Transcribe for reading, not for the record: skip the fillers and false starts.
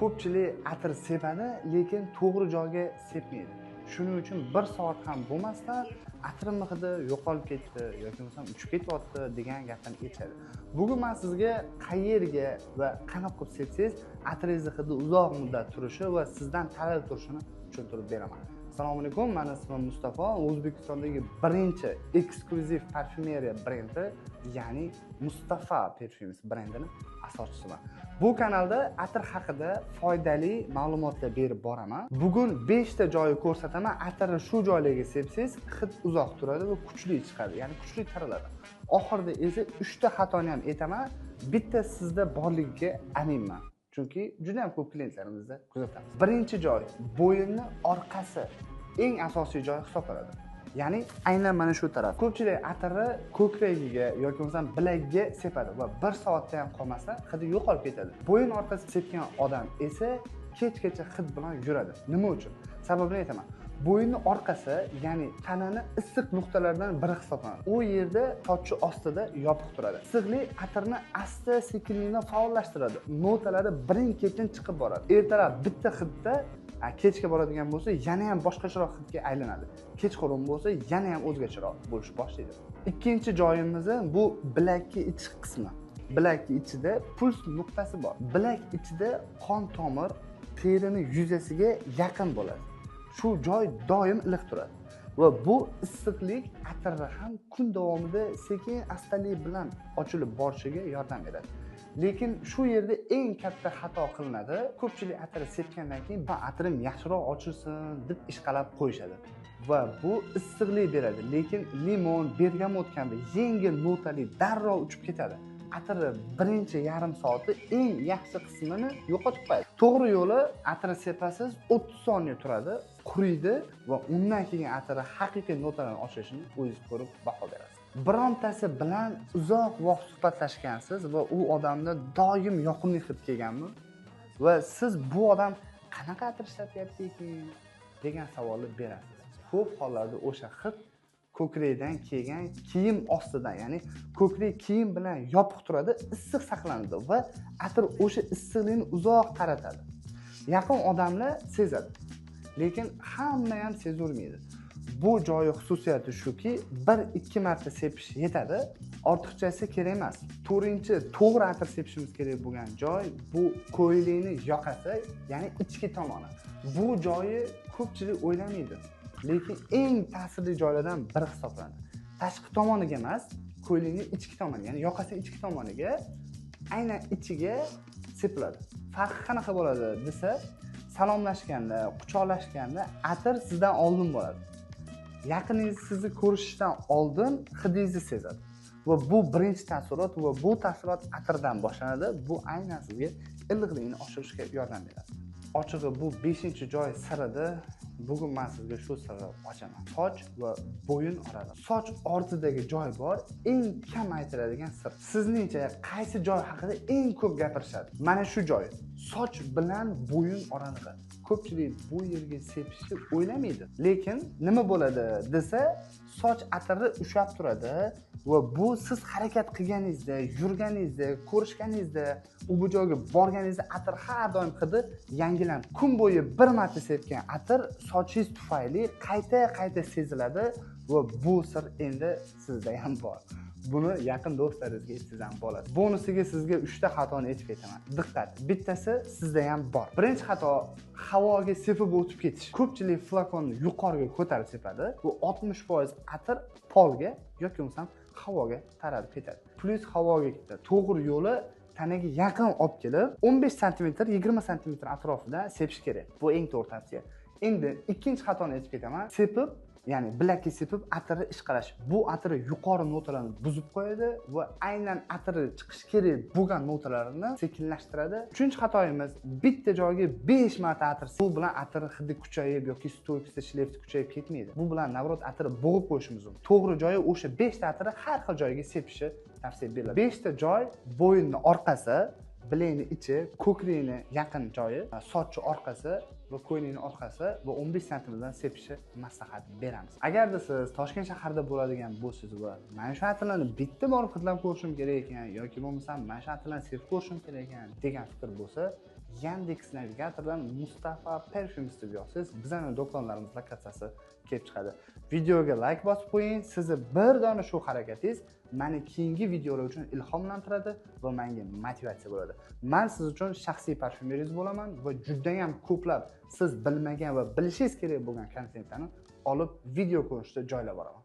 Ko'pchilik atir sepadi, lekin to'g'ri joyga sepmaydi. Shuning uchun 1 soat ham bo'lmasdan atirimni hidi yo'qolib ketdi yoki bo'lmasam uchib ketyapti degan gapdan eshitadi. Bugun men sizga qayerga va qanaqa qilib sepsangiz atiringizni hidi uzoq muddat turishi va sizdan talab turishini tushuntirib beraman. Assalomu alaykum, meni ismim Mustafa. O'zbekistondagi birinchi eksklyuziv parfyumeriya brendi, ya'ni Mustafa Perfumes brendining asoschisiman. Bu kanalda atir haqida foydali ma'lumotlar berib boraman. Bugun 5 ta joyi ko'rsataman. Atirni shu joylarga sepsangiz hid uzoq turadi va kuchli chiqadi, ya'ni kuchli taraladi. Oxirida esa 3 ta xatoni ham aytaman. Bitta sizda borligiga aminman. Chunki juda ham ko'p klientlarimizda kuzatamiz. Birinchi joy bo'yinning orqasi. Eng asosiy joy hisoblanadi. Ya'ni aynan mana shu taraf. Ko'pchilik atirni ko'kragiga yoki bo'lmasam bilagiga sepadi va 1 soatda ham qolmasa hidi yo'qolib ketadi. Bo'yin orqasi sepgan odam esa kechgacha hid bilan yuradi. Nima uchun? Sababini aytaman. Bo'yinning orqasi, ya'ni tanani issiq nuqtalaridan biri hisoblanadi. U yerda sochi ostida yopiq turadi. Issiqlik atirni asta-sekinlikni faollashtiradi. Notalari birin-ketin chiqib boradi. Ertalab bitta hidda kechga boradigan bo'lsa, yana ham boshqacharoq hidga aylanadi. Kechqurun bo'lsa, yana ham o'zgacharoq bo'lish boshlaydi. Ikkinchi joyimiz bu bilakning ichki qismi. Bilakning ichida puls nuqtasi bor. Bilak ichida qon tomir terining yuzasiga yaqin bo'ladi. Shu joy doim iliq turadi. Va bu issiqlik atirni ham kun davomida sekin astalik bilan ochilib borishiga yordam beradi. Lekin shu yerda eng katta xato qilinadi. Ko'pchilik atir sepgandan keyin "Va atirim yaxshiroq ochilsin" deb ishqalab qo'yishadi. Va bu issiqlik beradi, lekin limon, bergamot kabi yengil notali darrov uchib ketadi. Atirni birinchi yarim soati eng yaxshi qismini yo'qotib qo'yadi. To'g'ri yo'li atirni sepasiz, 30 soniya turadi, quriydi va undan keyin atirni haqiqiy notalarni ochilishini o'zingiz ko'rib baho berasiz. Birontasi bilan uzoq vaqt suhbatlashgansiz va u odamda doim yoqimli hid kelganmi? Va siz bu odam qanaqa atir ishlatyapti ekan degan savolni berasiz. Ko'p hollarda o'sha hid ko'krakdan kelgan kiyim ostidan, ya'ni ko'krak kiyim bilan yopiq turadi, issiq saqlanadi va atir o'sha issiqlikni uzoq taratadi. Yaqin odamlar sezadi, lekin hamma ham sezurmaydi. Bu joyi xususiyati shuki, 1-2 marta sepish yetadi, ortiqchasi kerak emas. To'g'ri atir sepishimiz kerak bo'lgan joy bu ko'ylakning yoqasi, ya'ni ichki tomoni. Bu joyi ko'pchilik o'ylamaydi, lekin eng ta'sirli joylardan biri hisoblanadi. Tashqi tomoniga emas, ko'ylakning ichki tomoniga, ya'ni yoqasining ichki tomoniga, aynan ichiga sepiladi. Farqi qanaqa bo'ladi desa, salomlashganda, quchoqlashganda atir sizdan oldin bo'ladi. Yaqiningiz sizni ko'rishdan oldin hidingizni sezadi. Va bu birinchi taassurot va bu taassurot atirdan boshlanadi. Bu aynan sizga iliqlikni oshirishga yordam beradi. Ochig'i bu 5-joy sirida bugun men sizga shu sirni ochaman. Soch va bo'yin orada. Soch ortidagi joy bor, eng kam aytiladigan sir. Sizningcha qaysi joy haqida eng ko'p gapirishadi? Mana shu joy. Soch bilan bo'yin oralig'i. Ko'pchilik bu yerga sepishni o'ylamaydi. Lekin nima bo'ladi desa, soch atirni ushlab turadi va bu siz harakat qilganingizda, yurganingizda, ko'rishganingizda, bu joyga borganingizda atir har doim hidi yangilanadi. Kun bo'yi bir marta sepgan atir sochingiz tufayli qayta seziladi va bu sir endi sizda ham bor. Buni yaqin do'stlaringizga aytsangiz ham bo'ladi. Bonusiga sizga 3 ta xatoni aytib ketaman. Diqqat, bittasi sizda ham bor. Birinchi xato havoga sepib o'tib ketish. Ko'pchilik flakonni yuqoriga ko'tarib sepadi. Bu 60% atir polga yoki bo'lmasam havoga taralib ketadi. Plus havoga ketadi. To'g'ri yo'li tanaga yaqin olib kelib 15 sm, 20 sm atrofida sepish kerak. Bu eng to'g'ri tavsiya. Endi ikkinchi xatoni aytib ketaman. Sepib, ya'ni bilakka sepib atirni ishqalash. Bu atirni yuqori notalarni buzib qo'yadi va aynan atirni chiqish kerak bo'lgan notalarini sekinlashtiradi. Uchinchi xatoyimiz bitta joyga 5 marta atir. Bu bilan atir hidi kuchayib yoki stoykasi shlefti kuchayib ketmaydi. Bu bilan navrot atirni bo'g'ib qo'yishimiz mumkin. To'g'ri joyi o'sha 5 ta atirni har xil joyga sepishi tavsiya beriladi. 5 ta joy: bo'yinning orqasi, bilakning ichi, ko'krakning yaqin joyi, soch orqasi va ko'ylakning orqasi va 15 santimetrdan sepishni maslahat beramiz. Agarda siz Toshkent shahrida bo'ladigan bo'lsangiz va mana shu atirlarni bitta borib hidlab ko'rishim kerak ekan yoki bo'lmasam mana shu atirlarni sepib ko'rishim kerak ekan degan fikr bo'lsa, Yandex navigatordan Mustafa Perfumes deb yozsangiz, bizning do'konlarimiz lokatsiyasi kelib chiqadi. Videoga like bosib qo'ying. Sizni bir dona shu harakatingiz meni keyingi videolar uchun ilhomlantiradi va menga motivatsiya bo'ladi. Men siz uchun shaxsiy parfyumeringiz bo'laman va juda ham ko'plab siz bilmagan va bilishingiz kerak bo'lgan kontentlarni olib video ko'rinishida joylab boraman.